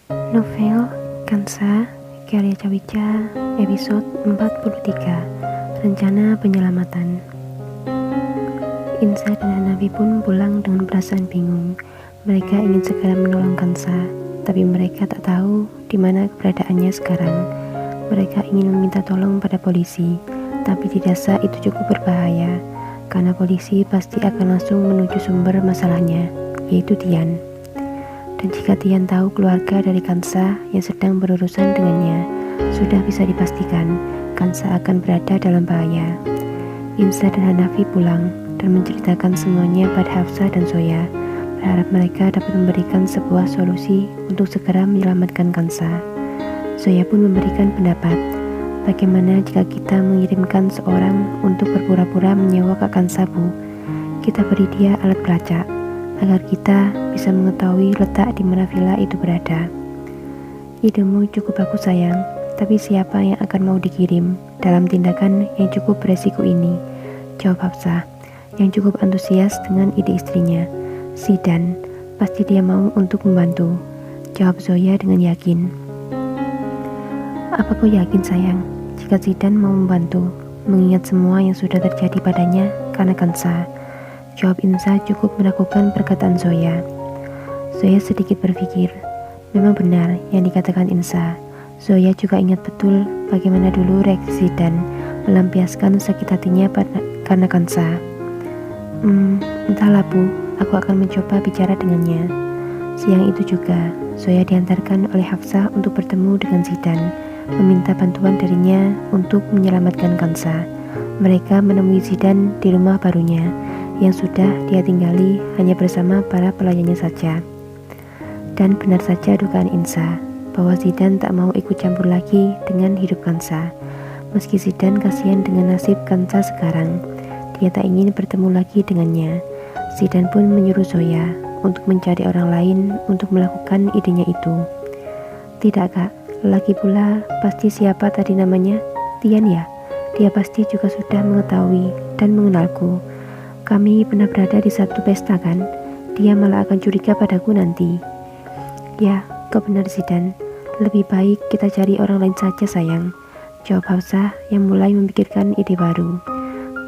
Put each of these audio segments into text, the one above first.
Novel Kansa karya Cawica episode 43 Rencana Penyelamatan. Insa dan Hanafi pun pulang dengan perasaan bingung. Mereka ingin segera menolong Kansa, tapi mereka tak tahu di mana keberadaannya sekarang. Mereka ingin meminta tolong pada polisi, tapi dirasa itu cukup berbahaya, karena polisi pasti akan langsung menuju sumber masalahnya, yaitu Tian. Dan jika Tian tahu keluarga dari Kansa yang sedang berurusan dengannya, sudah bisa dipastikan Kansa akan berada dalam bahaya. Insa dan Hanafi pulang dan menceritakan semuanya pada Hafsa dan Zoya, berharap mereka dapat memberikan sebuah solusi untuk segera menyelamatkan Kansa. Zoya pun memberikan pendapat, bagaimana jika kita mengirimkan seorang untuk berpura-pura menyewa Kak Kansa, Bu? Kita beri dia alat pelacak, agar kita bisa mengetahui letak di mana villa itu berada. Idemu cukup bagus sayang, tapi siapa yang akan mau dikirim dalam tindakan yang cukup beresiko ini? Jawab Hafsah, yang cukup antusias dengan ide istrinya. Zidan, pasti dia mau untuk membantu. Jawab Zoya dengan yakin. Apa kau yakin sayang, jika Zidan mau membantu, mengingat semua yang sudah terjadi padanya karena Kansa? Jawab Insa cukup meragukan perkataan Zoya. Zoya sedikit berpikir, memang benar yang dikatakan Insa. Zoya juga ingat betul bagaimana dulu reaksi Zidan melampiaskan sakit hatinya karena Kansa. Entahlah Bu, aku akan mencoba bicara dengannya. Siang itu juga, Zoya diantarkan oleh Hafsah untuk bertemu dengan Zidan, meminta bantuan darinya untuk menyelamatkan Kansa. Mereka menemui Zidan di rumah barunya, yang sudah dia tinggali hanya bersama para pelayannya saja. Dan benar saja dugaan Insa, bahwa Zidan tak mau ikut campur lagi dengan hidup Kansa. Meski Zidan kasihan dengan nasib Kansa sekarang, dia tak ingin bertemu lagi dengannya. Zidan pun menyuruh Zoya untuk mencari orang lain untuk melakukan idenya itu. Tidak Kak, lagi pula pasti siapa tadi namanya? Tian ya? Dia pasti juga sudah mengetahui dan mengenalku. Kami pernah berada di satu pesta kan? Dia malah akan curiga padaku nanti. Ya, kau benar Zidan. Lebih baik kita cari orang lain saja sayang. Jawab Hafsah yang mulai memikirkan ide baru.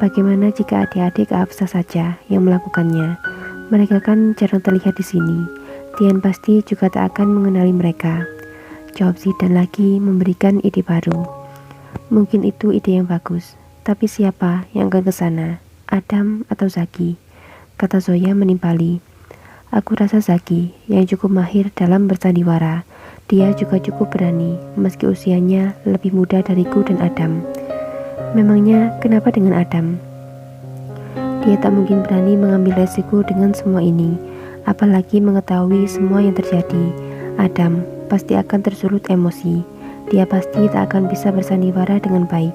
Bagaimana jika adik-adik Hafsah saja yang melakukannya? Mereka kan jarang terlihat di sini. Tian pasti juga tak akan mengenali mereka. Jawab Zidan lagi memberikan ide baru. Mungkin itu ide yang bagus. Tapi siapa yang akan ke sana? Adam atau Zaki? Kata Zoya menimpali. Aku rasa Zaki yang cukup mahir dalam bersandiwara. Dia juga cukup berani meski usianya lebih muda dariku dan Adam. Memangnya kenapa dengan Adam? Dia tak mungkin berani mengambil resiko dengan semua ini, apalagi mengetahui semua yang terjadi. Adam pasti akan tersulut emosi. Dia pasti tak akan bisa bersandiwara dengan baik.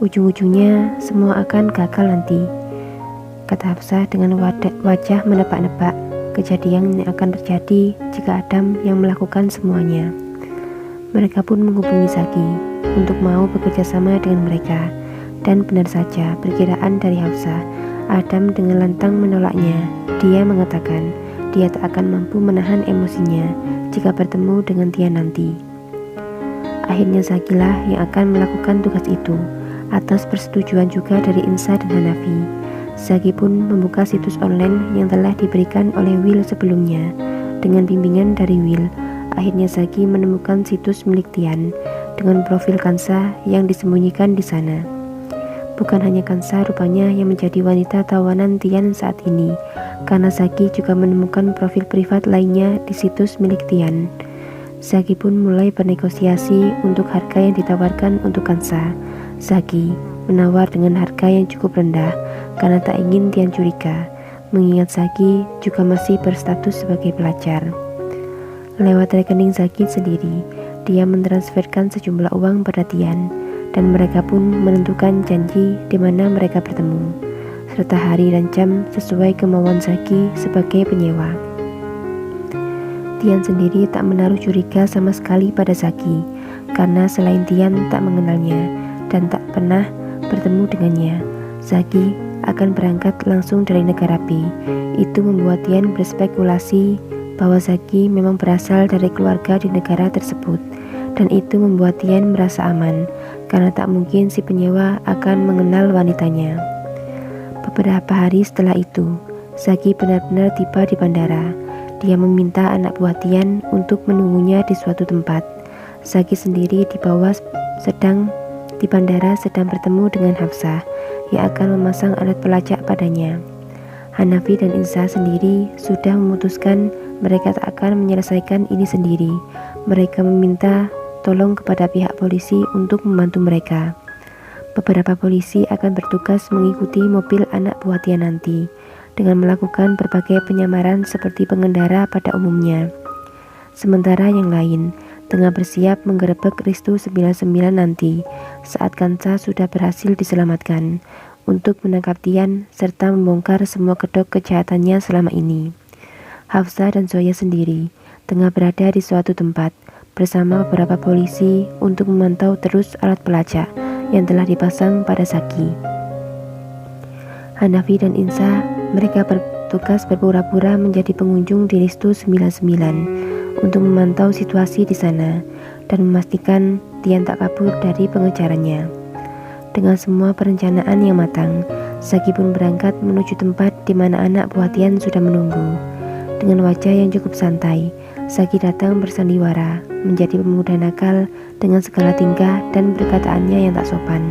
Ujung-ujungnya semua akan gagal nanti. Kata Hafsah dengan wajah menebak-nebak kejadian yang akan terjadi jika Adam yang melakukan semuanya. Mereka pun menghubungi Zaki untuk mau bekerja sama dengan mereka. Dan benar saja perkiraan dari Hafsah, Adam dengan lantang menolaknya. Dia mengatakan dia tak akan mampu menahan emosinya jika bertemu dengan Tian nanti. Akhirnya Zakilah yang akan melakukan tugas itu, atas persetujuan juga dari Insa dan Hanafi. Zaki pun membuka situs online yang telah diberikan oleh Will sebelumnya. Dengan bimbingan dari Will, akhirnya Zaki menemukan situs milik Tian dengan profil Kansa yang disembunyikan di sana. Bukan hanya Kansa rupanya yang menjadi wanita tawanan Tian saat ini, karena Zaki juga menemukan profil privat lainnya di situs milik Tian. Zaki pun mulai bernegosiasi untuk harga yang ditawarkan untuk Kansa. Zaki menawar dengan harga yang cukup rendah karena tak ingin Tian curiga, mengingat Zaki juga masih berstatus sebagai pelajar. Lewat rekening Zaki sendiri, dia mentransferkan sejumlah uang pada Tian, dan mereka pun menentukan janji di mana mereka bertemu, serta hari dan jam sesuai kemauan Zaki sebagai penyewa. Tian sendiri tak menaruh curiga sama sekali pada Zaki, karena selain Tian tak mengenalnya dan tak pernah bertemu dengannya, Zaki akan berangkat langsung dari negara B. Itu membuat Tian berspekulasi bahwa Zaki memang berasal dari keluarga di negara tersebut, dan itu membuat Tian merasa aman, karena tak mungkin si penyewa akan mengenal wanitanya. Beberapa hari setelah itu, Zaki benar-benar tiba di bandara. Dia meminta anak buah Tian untuk menunggunya di suatu tempat. Zaki sendiri di bandara sedang bertemu dengan Hafsah yang akan memasang alat pelacak padanya. Hanafi dan Insa sendiri sudah memutuskan mereka tak akan menyelesaikan ini sendiri. Mereka meminta tolong kepada pihak polisi untuk membantu mereka. Beberapa polisi akan bertugas mengikuti mobil anak buah Tian nanti dengan melakukan berbagai penyamaran seperti pengendara pada umumnya. Sementara yang lain tengah bersiap menggerebek Ristu 99 nanti saat Kansa sudah berhasil diselamatkan untuk menangkap Tian serta membongkar semua kedok kejahatannya selama ini. Hafsah dan Zoya sendiri tengah berada di suatu tempat bersama beberapa polisi untuk memantau terus alat pelacak yang telah dipasang pada Zaki. Hanafi dan Insa, mereka bertugas berpura-pura menjadi pengunjung di Ristu 99 untuk memantau situasi di sana dan memastikan Tian tak kabur dari pengejarannya. Dengan semua perencanaan yang matang, Zaki pun berangkat menuju tempat di mana anak buah Tian sudah menunggu. Dengan wajah yang cukup santai, Zaki datang bersandiwara, menjadi pemuda nakal dengan segala tingkah dan perkataannya yang tak sopan.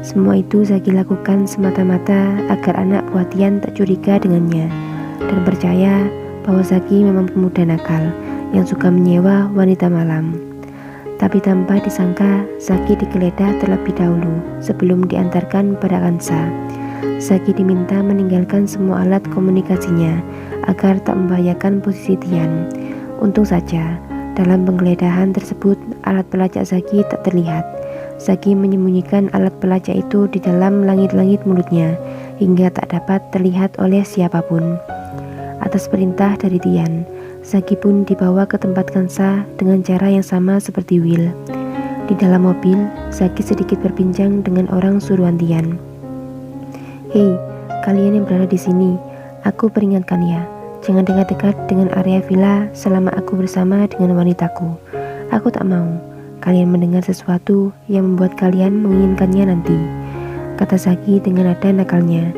Semua itu Zaki lakukan semata-mata agar anak buah Tian tak curiga dengannya dan percaya bahwa Zaki memang pemuda nakal yang suka menyewa wanita malam. Tapi tanpa disangka, Zaki digeledah terlebih dahulu sebelum diantarkan pada Kansa. Zaki diminta meninggalkan semua alat komunikasinya agar tak membahayakan posisi Tian. Untung saja, dalam penggeledahan tersebut alat pelacak Zaki tak terlihat. Zaki menyembunyikan alat pelacak itu di dalam langit-langit mulutnya hingga tak dapat terlihat oleh siapapun. Atas perintah dari Tian, Zaki pun dibawa ke tempat Kansa dengan cara yang sama seperti Will. Di dalam mobil, Zaki sedikit berbincang dengan orang suruhan Tian. "Hei, kalian yang berada di sini, aku peringatkan ya, jangan dekat-dekat dengan area villa selama aku bersama dengan wanitaku. Aku tak mau kalian mendengar sesuatu yang membuat kalian menginginkannya nanti," kata Zaki dengan nada nakalnya.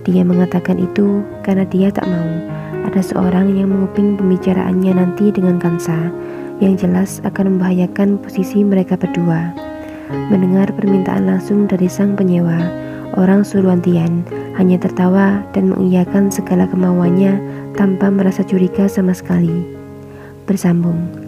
Dia mengatakan itu karena dia tak mau ada seorang yang menguping pembicaraannya nanti dengan Kansa, yang jelas akan membahayakan posisi mereka berdua. Mendengar permintaan langsung dari sang penyewa, orang suruhan Tian hanya tertawa dan mengiyakan segala kemauannya tanpa merasa curiga sama sekali. Bersambung.